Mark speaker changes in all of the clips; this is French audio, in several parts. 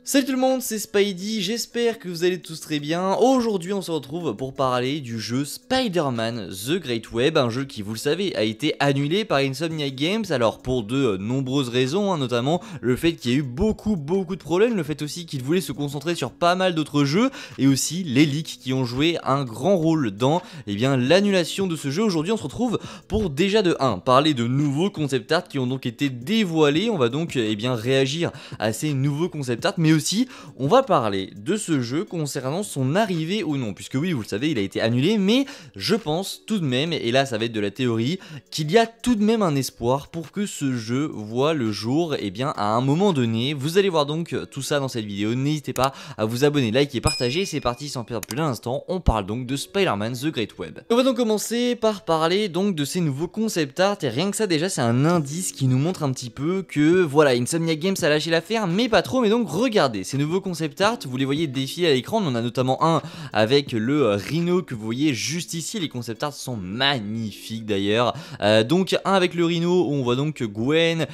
Speaker 1: Salut tout le monde, c'est Spidey, j'espère que vous allez tous très bien. Aujourd'hui on se retrouve pour parler du jeu Spider-Man The Great Web, un jeu qui, vous le savez, a été annulé par Insomniac Games, alors pour de nombreuses raisons, notamment le fait qu'il y a eu beaucoup de problèmes, le fait aussi qu'ils voulaient se concentrer sur pas mal d'autres jeux, et aussi les leaks qui ont joué un grand rôle dans l'annulation de ce jeu. Aujourd'hui on se retrouve pour déjà de 1, parler de nouveaux concept art qui ont donc été dévoilés, on va donc réagir à ces nouveaux concept art, mais aussi on va parler de ce jeu concernant son arrivée ou non, puisque oui, vous le savez, il a été annulé, mais je pense tout de même, et là ça va être de la théorie, qu'il y a tout de même un espoir pour que ce jeu voit le jour à un moment donné. Vous allez voir donc tout ça dans cette vidéo, n'hésitez pas à vous abonner, liker et partager. C'est parti sans perdre plus d'un instant, on parle donc de Spider-Man The Great Web. On va donc commencer par parler donc de ces nouveaux concept art, et rien que ça déjà c'est un indice qui nous montre un petit peu que voilà, Insomniac Games a lâché l'affaire, mais pas trop. Mais donc regardez, ces nouveaux concept art, vous les voyez défiler à l'écran. On en a notamment un avec le Rhino que vous voyez juste ici. Les concept art sont magnifiques d'ailleurs. Donc un avec le Rhino où on voit donc Gwen,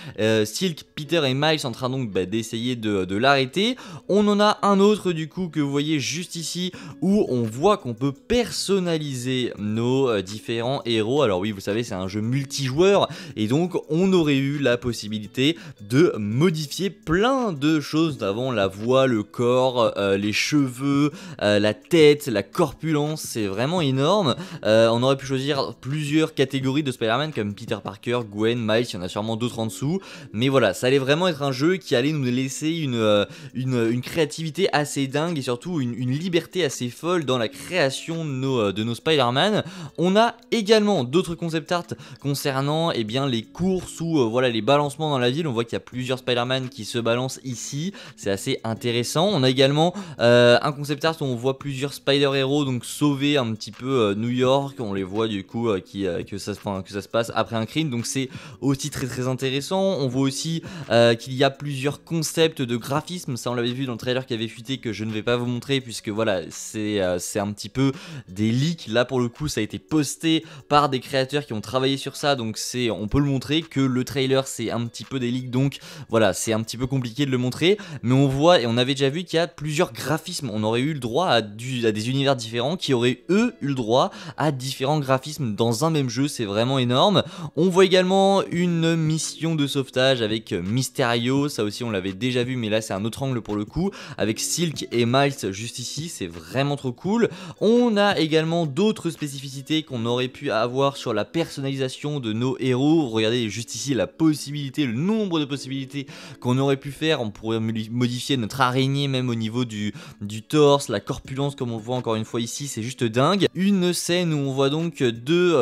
Speaker 1: Silk, Peter et Miles en train donc d'essayer de l'arrêter. On en a un autre du coup que vous voyez juste ici où on voit qu'on peut personnaliser nos différents héros. Alors oui, vous savez, c'est un jeu multijoueur et donc on aurait eu la possibilité de modifier plein de choses d'avant, la voix, le corps, les cheveux, la tête, la corpulence. C'est vraiment énorme. On aurait pu choisir plusieurs catégories de Spider-Man comme Peter Parker, Gwen, Miles, il y en a sûrement d'autres en dessous, mais voilà, ça allait vraiment être un jeu qui allait nous laisser une créativité assez dingue et surtout une liberté assez folle dans la création de nos Spider-Man. On a également d'autres concept art concernant les courses ou voilà, les balancements dans la ville. On voit qu'il y a plusieurs Spider-Man qui se balancent ici, c'est assez intéressant. On a également un concept art où on voit plusieurs Spider-Héros donc sauver un petit peu New York. On les voit du coup que ça se passe après un crime, donc c'est aussi très intéressant. On voit aussi qu'il y a plusieurs concepts de graphisme, ça on l'avait vu dans le trailer qui avait fuité, que je ne vais pas vous montrer puisque voilà, c'est un petit peu des leaks. Là pour le coup ça a été posté par des créateurs qui ont travaillé sur ça, donc on peut le montrer. Que le trailer c'est un petit peu des leaks, donc voilà, c'est un petit peu compliqué de le montrer, mais on voit et on avait déjà vu qu'il y a plusieurs graphismes. On aurait eu le droit à des univers différents qui auraient eux eu le droit à différents graphismes dans un même jeu. C'est vraiment énorme. On voit également une mission de sauvetage avec Mysterio, ça aussi on l'avait déjà vu, mais là c'est un autre angle pour le coup, avec Silk et Miles juste ici, c'est vraiment trop cool. On a également d'autres spécificités qu'on aurait pu avoir sur la personnalisation de nos héros. Regardez juste ici la possibilité, le nombre de possibilités qu'on aurait pu faire. On pourrait modifier notre araignée même au niveau du torse, la corpulence comme on le voit encore une fois ici, c'est juste dingue. Une scène où on voit donc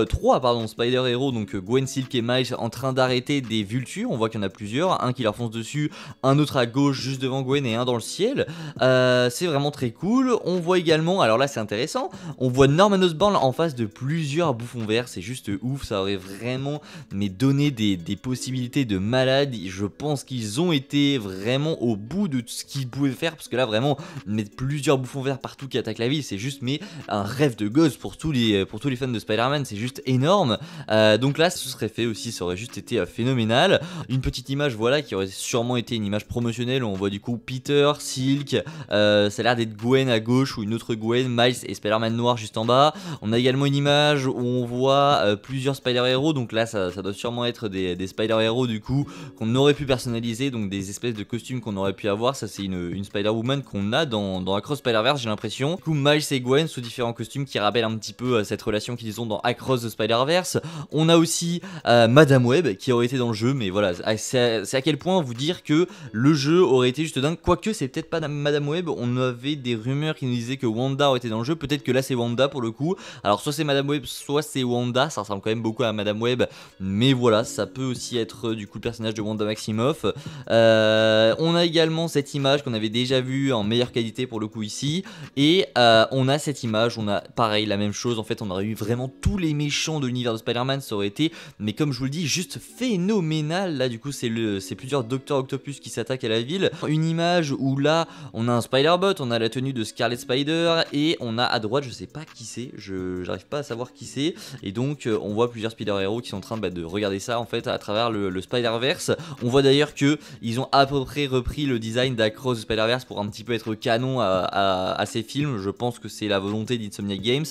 Speaker 1: trois Spider-Héros, donc Gwen, Silk et Miles en train d'arrêter des vultures. On voit qu'il y en a plusieurs, un qui leur fonce dessus, un autre à gauche juste devant Gwen et un dans le ciel. C'est vraiment très cool. On voit également, alors là c'est intéressant, on voit Norman Osborn en face de plusieurs bouffons verts, c'est juste ouf. Ça aurait vraiment donné des possibilités de malade. Je pense qu'ils ont été vraiment au bout de tout ce qu'ils pouvaient faire, parce que là vraiment mettre plusieurs bouffons verts partout qui attaquent la ville, c'est juste un rêve de gosse pour tous les fans de Spider-Man. C'est juste énorme. Donc là ce serait fait aussi, ça aurait juste été phénoménal. Une petite image voilà qui aurait sûrement été une image promotionnelle où on voit du coup Peter, Silk, ça a l'air d'être Gwen à gauche ou une autre Gwen, Miles et Spider-Man noir juste en bas. On a également une image où on voit plusieurs Spider-Héros, donc là ça doit sûrement être des Spider-Héros du coup qu'on aurait pu personnaliser, donc des espèces de costumes qu'on aurait pu avoir. Ça c'est une Spider-Woman qu'on a dans Across Spider-Verse, j'ai l'impression. Du coup Miles et Gwen sous différents costumes qui rappellent un petit peu cette relation qu'ils ont dans Across the Spider-Verse. On a aussi Madame Web qui aurait été dans le jeu, mais voilà, c'est à quel point vous dire que le jeu aurait été juste dingue. Quoique c'est peut-être pas Madame Web, on avait des rumeurs qui nous disaient que Wanda aurait été dans le jeu, peut-être que là c'est Wanda pour le coup. Alors soit c'est Madame Web, soit c'est Wanda, ça ressemble quand même beaucoup à Madame Web, mais voilà, ça peut aussi être du coup le personnage de Wanda Maximoff. On a également cette image qu'on avait déjà vue en meilleure qualité pour le coup ici, et on a cette image, on a pareil la même chose. En fait on aurait eu vraiment tous les méchants de l'univers de Spider-Man, ça aurait été, mais comme je vous le dis, juste phénoménal. Là du coup c'est plusieurs Docteur Octopus qui s'attaquent à la ville. Une image où là on a un Spider-Bot, on a la tenue de Scarlet Spider, et on a à droite je sais pas qui c'est, j'arrive pas à savoir qui c'est, et donc on voit plusieurs Spider-Héros qui sont en train de regarder ça en fait à travers le Spider-Verse. On voit d'ailleurs que ils ont à peu près repris le design design d'Across the Spider-Verse pour un petit peu être canon à ces films. Je pense que c'est la volonté d'Insomniac Games.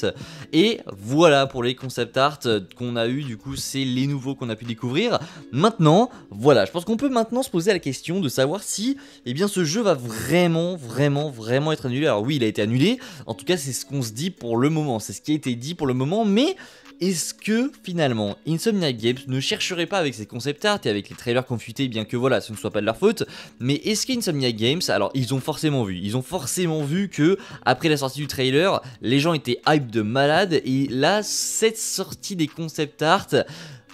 Speaker 1: Et voilà pour les concept art qu'on a eu, du coup c'est les nouveaux qu'on a pu découvrir. Maintenant, voilà, je pense qu'on peut maintenant se poser la question de savoir si eh bien, ce jeu va vraiment être annulé. Alors oui, il a été annulé, en tout cas c'est ce qu'on se dit pour le moment, c'est ce qui a été dit pour le moment, mais est-ce que finalement Insomniac Games ne chercherait pas avec ses concept art et avec les trailers confutés, bien que voilà ce ne soit pas de leur faute, mais est-ce qu'Insomniac Games, alors ils ont forcément vu que après la sortie du trailer, les gens étaient hype de malade, et là cette sortie des concept art,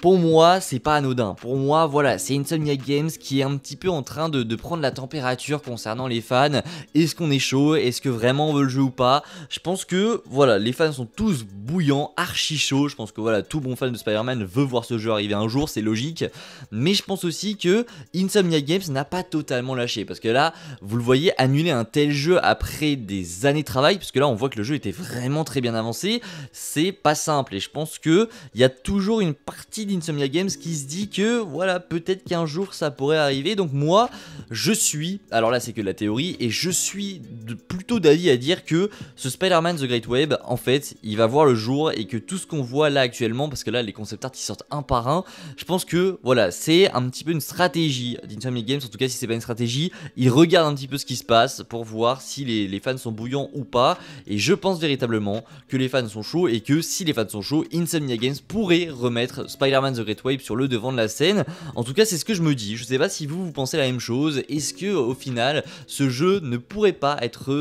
Speaker 1: pour moi, c'est pas anodin. Pour moi, voilà, c'est Insomniac Games qui est un petit peu en train de prendre la température concernant les fans. Est-ce qu'on est chaud? Est-ce que vraiment on veut le jeu ou pas? Je pense que, voilà, les fans sont tous bouillants, archi chauds. Je pense que, voilà, tout bon fan de Spider-Man veut voir ce jeu arriver un jour, c'est logique. Mais je pense aussi que Insomniac Games n'a pas totalement lâché. Parce que là, vous le voyez, annuler un tel jeu après des années de travail, parce que là, on voit que le jeu était vraiment très bien avancé, c'est pas simple. Et je pense qu'il y a toujours une partie Insomniac Games qui se dit que voilà, peut-être qu'un jour ça pourrait arriver. Donc moi je suis, alors là c'est que de la théorie, et je suis plutôt d'avis à dire que ce Spider-Man The Great Web, en fait il va voir le jour, et que tout ce qu'on voit là actuellement, parce que là les concept art ils sortent un par un, je pense que voilà, c'est un petit peu une stratégie d'Insomniac Games. En tout cas si c'est pas une stratégie, ils regardent un petit peu ce qui se passe pour voir si les fans sont bouillants ou pas, et je pense véritablement que les fans sont chauds, et que si les fans sont chauds, Insomniac Games pourrait remettre Spider-Man The Great Wave sur le devant de la scène. En tout cas c'est ce que je me dis, je sais pas si vous pensez la même chose. Est-ce que au final ce jeu ne pourrait pas être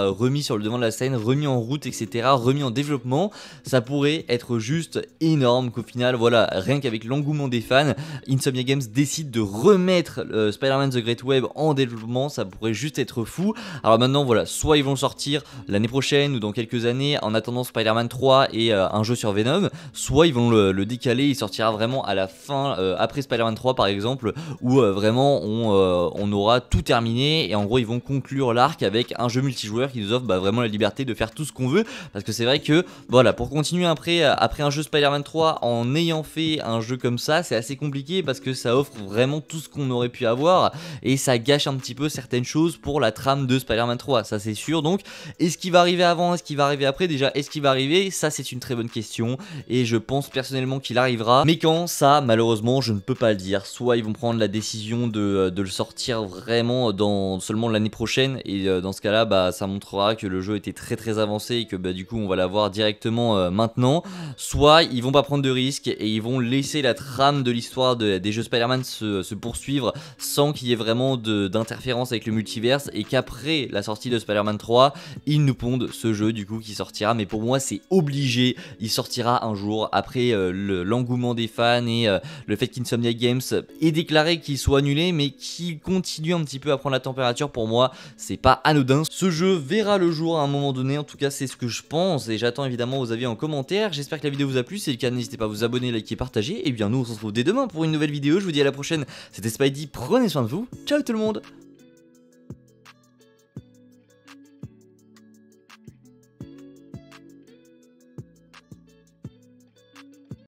Speaker 1: remis sur le devant de la scène, remis en route, etc., remis en développement? Ça pourrait être juste énorme, qu'au final voilà, rien qu'avec l'engouement des fans, Insomniac Games décide de remettre Spider-Man The Great Wave en développement. Ça pourrait juste être fou. Alors maintenant voilà, soit ils vont le sortir l'année prochaine ou dans quelques années en attendant Spider-Man 3 et un jeu sur Venom, soit ils vont le décaler, il sortira vraiment à la fin, après Spider-Man 3 par exemple, où vraiment on aura tout terminé, et en gros ils vont conclure l'arc avec un jeu multijoueur qui nous offre vraiment la liberté de faire tout ce qu'on veut. Parce que c'est vrai que voilà, pour continuer après un jeu Spider-Man 3 en ayant fait un jeu comme ça, c'est assez compliqué, parce que ça offre vraiment tout ce qu'on aurait pu avoir, et ça gâche un petit peu certaines choses pour la trame de Spider-Man 3, ça c'est sûr. Donc est-ce qu'il va arriver avant, est-ce qu'il va arriver après? Déjà, est-ce qu'il va arriver? Ça c'est une très bonne question, et je pense personnellement qu'il arrivera. Mais quand, ça malheureusement je ne peux pas le dire. Soit ils vont prendre la décision de le sortir vraiment seulement l'année prochaine, et dans ce cas là ça montrera que le jeu était très avancé, et que du coup on va l'avoir directement maintenant. Soit ils vont pas prendre de risques, et ils vont laisser la trame de l'histoire des jeux Spider-Man se poursuivre sans qu'il y ait vraiment d'interférence avec le multiverse, et qu'après la sortie de Spider-Man 3 ils nous pondent ce jeu du coup qui sortira. Mais pour moi c'est obligé, il sortira un jour après l'engouement des fans, et le fait qu'Insomniac Games ait déclaré qu'il soit annulé, mais qu'il continue un petit peu à prendre la température. Pour moi c'est pas anodin, ce jeu verra le jour à un moment donné. En tout cas c'est ce que je pense, et j'attends évidemment vos avis en commentaire. J'espère que la vidéo vous a plu, si c'est le cas n'hésitez pas à vous abonner, liker, partager, et bien nous on se retrouve dès demain pour une nouvelle vidéo. Je vous dis à la prochaine, c'était Spidey, prenez soin de vous, ciao tout le monde.